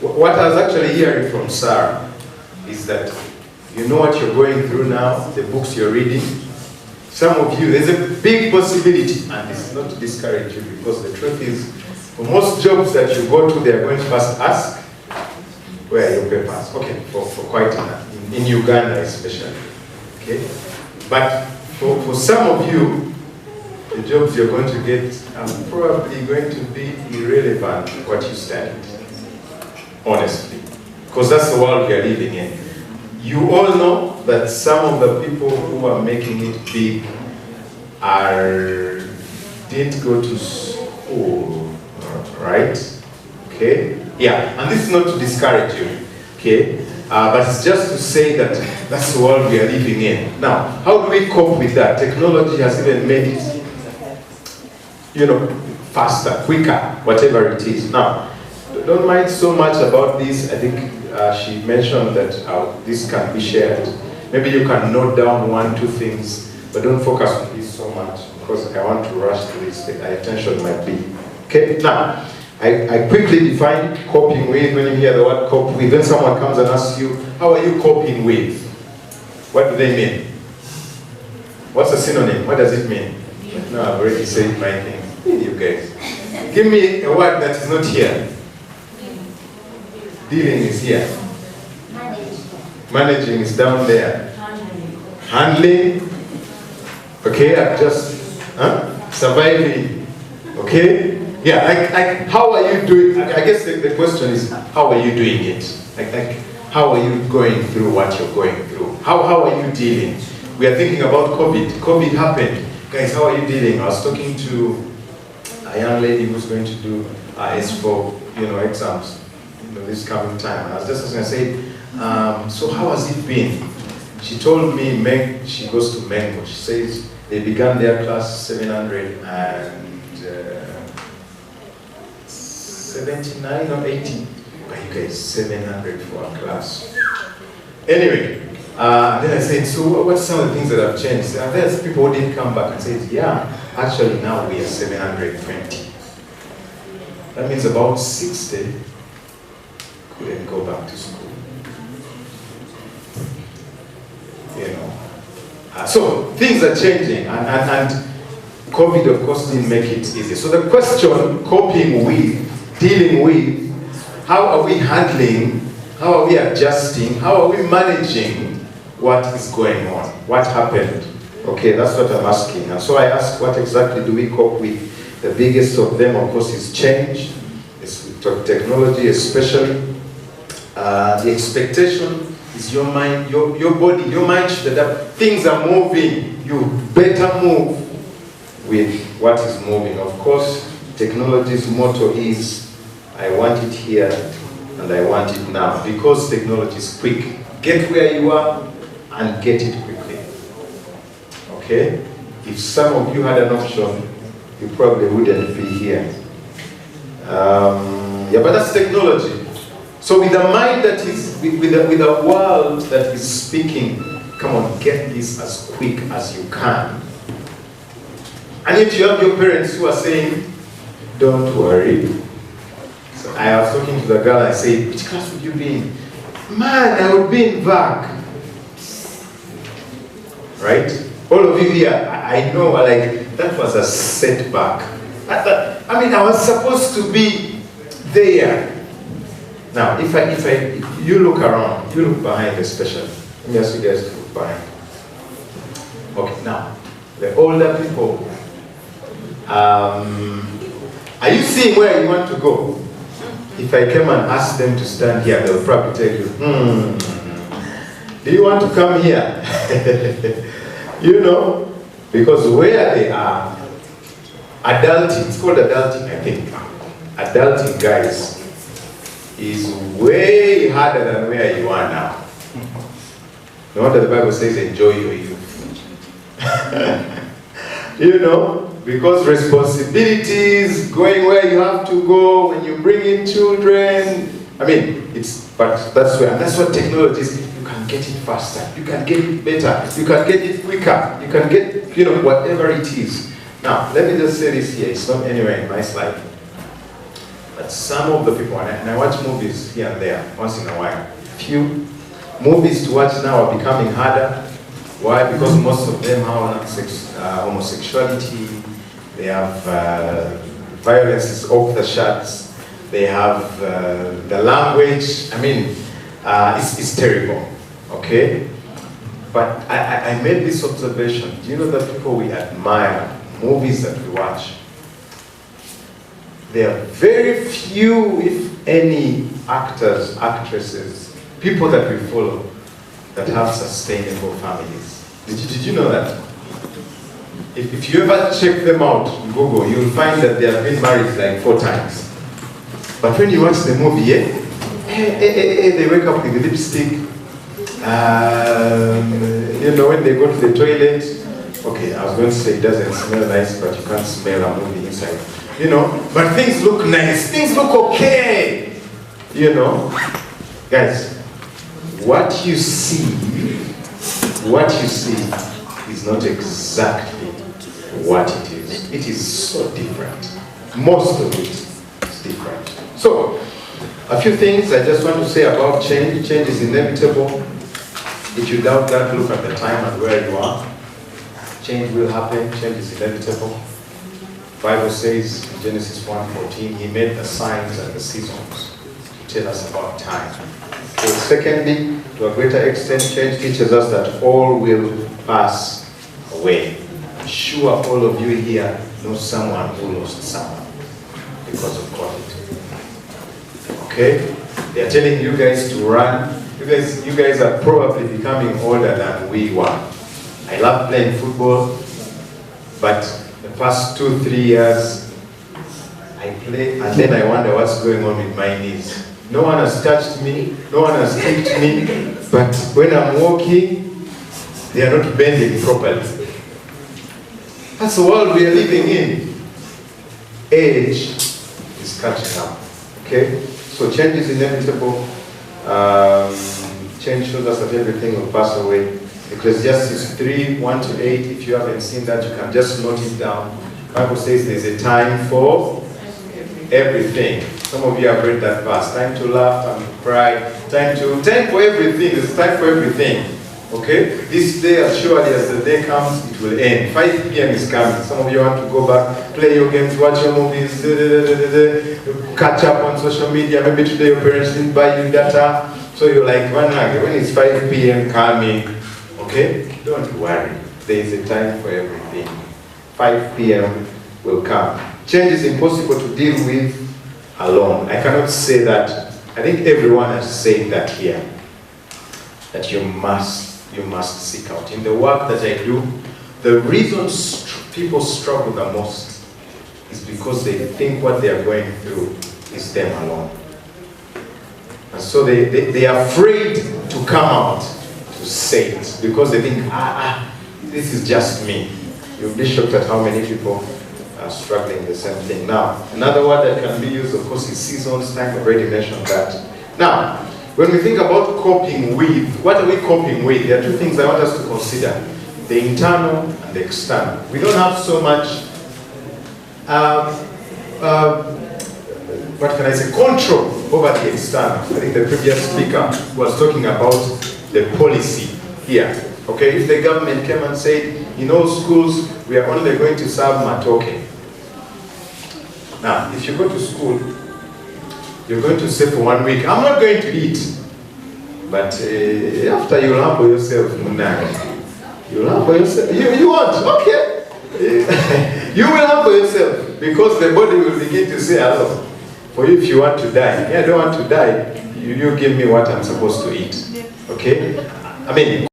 What I was actually hearing from Sarah is that you know what you're going through now, the books you're reading. Some of you, there's a big possibility, and this is not to discourage you, because the truth is, for most jobs that you go to, they're going to first ask, where are your papers? Okay, for quite enough, in Uganda especially. Okay? But for some of you, the jobs you're going to get are probably going to be irrelevant to what you studied, honestly, because that's the world we are living in. You all know that some of the people who are making it big didn't go to school, right? Okay? Yeah, and this is not to discourage you, okay? But it's just to say that that's the world we are living in. Now, how do we cope with that? Technology has even made it, faster, quicker, whatever it is. Now, don't mind so much about this. I think she mentioned that this can be shared. Maybe you can note down 1, 2 things, but don't focus on this so much, because I want to rush to this. My attention might be. Okay, now, I quickly define coping with. When you hear the word cope with, when someone comes and asks you, how are you coping with? What do they mean? What's the synonym? What does it mean? No, I've already said my thing. You guys. Give me a word that is not here. Dealing is here. Managing is down there. Handling. Okay, I'm just surviving. Okay? Yeah, like how are you doing? I guess the question is, how are you doing it? Like how are you going through what you're going through? How are you dealing? We are thinking about COVID. COVID happened. Guys, how are you dealing? I was talking to a young lady who's going to do S4, exams, this coming time. And I was just going to say, so how has it been? She told me she goes to Mengo. She says they began their class 779 or 80. But you guys, 700 for a class. Anyway, then I said, so what's some of the things that have changed? And there's people who didn't come back and said, yeah, actually now we are 720. That means about 60 couldn't go back to school. So things are changing, and COVID, of course, didn't make it easy. So the question, coping with, dealing with, how are we handling, how are we adjusting, how are we managing what is going on, what happened? Okay, that's what I'm asking. And so I ask, what exactly do we cope with? The biggest of them, of course, is change. It's with technology, especially. The expectation is your mind, your body, your mind should adapt. Things are moving. You better move with what is moving. Of course, technology's motto is, I want it here and I want it now. Because technology is quick. Get where you are and get it quickly. Okay? If some of you had an option, you probably wouldn't be here. Yeah, but that's technology. So with a mind that is, with a world that is speaking, come on, get this as quick as you can. And if you have your parents who are saying, don't worry. So I was talking to the girl, I said, which class would you be in? Man, I would be in VAC. Right? All of you here, I know, like, that was a setback. I was supposed to be there. Now, if you look around, you look behind especially. Let me ask you guys to look behind. Okay, now, the older people, are you seeing where you want to go? If I came and asked them to stand here, they'll probably tell you, do you want to come here? Because where they are, adulting, it's called adulting, I think. Adulting, guys, is way harder than where you are now. No wonder the Bible says enjoy your youth. Because responsibilities, going where you have to go, when you bring in children, but that's what technology is. You can get it faster, you can get it better, you can get it quicker, you can get, whatever it is. Now, let me just say this here, it's not anywhere in my slide. But But some of the people, and I watch movies here and there, once in a while. Few movies to watch now are becoming harder. Why? Because most of them have homosexuality, they have violence is off the charts, they have the language, I mean, it's terrible, okay? But I made this observation. Do you know that people we admire, movies that we watch, there are very few, if any, actors, actresses, people that we follow that have sustainable families. Did you know that? If you ever check them out on Google, you'll find that they have been married like 4 times. But when you watch the movie, they wake up with lipstick. You know, when they go to the toilet, okay, I was going to say it doesn't smell nice, but you can't smell a movie inside. You know, but things look nice, things look okay. You know, guys, what you see is not exactly what it is. It is so different. Most of it is different. So, a few things I just want to say about change. Change is inevitable. If you doubt that, look at the time and where you are. Change will happen. Change is inevitable. Bible says in Genesis 1:14, He made the signs and the seasons to tell us about time. So secondly, to a greater extent, change teaches us that all will pass away. I'm sure all of you here know someone who lost someone because of COVID. Okay? They are telling you guys to run. You guys are probably becoming older than we were. I love playing football, but the past 2-3 years, I play and then I wonder what's going on with my knees. No one has touched me, no one has kicked me, but when I'm walking, they are not bending properly. That's the world we are living in. Age is catching up, okay? So change is inevitable. Change shows us that everything will pass away. Ecclesiastes 3:1-8, if you haven't seen that, you can just note it down. The Bible says there's a time for everything. Some of you have read that verse. Time to laugh, time to cry, time for everything. There's time for everything. Okay? This day, as surely as the day comes, it will end. 5 p.m. is coming. Some of you want to go back, play your games, watch your movies, catch up on social media. Maybe today your parents didn't buy you data. So you're like, when it's 5 p.m. coming, okay? Don't worry. There is a time for everything. 5 p.m. will come. Change is impossible to deal with alone. I cannot say that. I think everyone has said that here. That you must seek out. In the work that I do, the reason people struggle the most is because they think what they are going through is them alone. And so they are afraid to come out to say it because they think, this is just me. You'll be shocked at how many people are struggling the same thing. Now, another word that can be used, of course, is seasons. Time. I've already mentioned that. Now, when we think about coping with, what are we coping with? There are 2 things I want us to consider. The internal and the external. We don't have so much, what can I say, control over the external. I think the previous speaker was talking about the policy here. Okay, if the government came and said, in all schools, we are only going to serve matoke. Now, if you go to school, you're going to say for 1 week, I'm not going to eat. But after you'll humble yourself, you'll humble yourself. You won't, okay. You will humble yourself because the body will begin to say hello. For you, if you want to die, I don't want to die. You give me what I'm supposed to eat. Okay? I mean,